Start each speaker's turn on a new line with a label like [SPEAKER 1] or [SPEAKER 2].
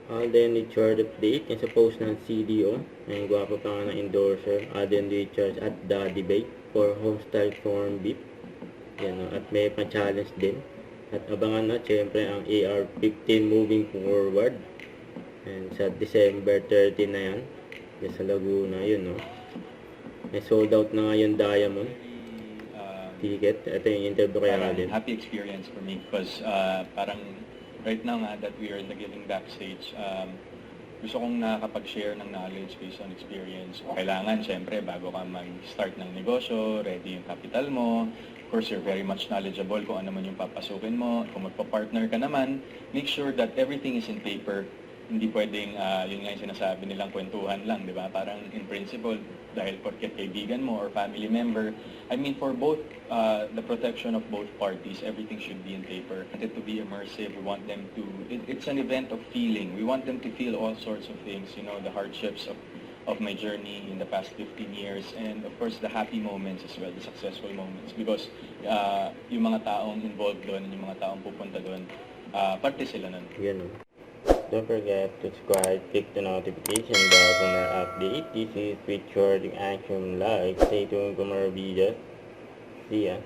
[SPEAKER 1] Alden Richard update yung sa post ng CDO. Ayun, gwapo pa nga ng endorser. Alden Richards at the debate for homestyle corn beef. Yan, no? At may pa-challenge din. At abangan na, syempre, ang AR-15 moving forward. And sa December 13 na yan. Yan sa Laguna, yun, no? May sold out na nga yung Diamond ticket. Ito yung interview kay Alden.
[SPEAKER 2] Happy experience for me because parang right now nga that we are in the giving backstage, gusto kong nakakapag-share ng knowledge based on experience. Kailangan, syempre, bago ka mag-start ng negosyo, ready yung capital mo. Of course, you're very much knowledgeable kung ano man yung papasukin mo. Kung magpa-partner ka naman, make sure that everything is in paper. Hindi pwedeng, yun nga yung sinasabi nilang kwentuhan lang, di ba? Parang in principle, dahil porket kaibigan mo or family member, I mean, for both, the protection of both parties, everything should be in paper. We want it to be immersive. We want them to, it's an event of feeling. We want them to feel all sorts of things, you know, the hardships of my journey in the past 15 years, and of course, the happy moments as well, the successful moments. Because yung mga taong involved doon, yung mga taong pupunta doon, parte sila nun.
[SPEAKER 1] Yan, no? Don't forget to subscribe, click the notification bell for more update. This is Richard Action Live. Stay tuned for more videos. See ya.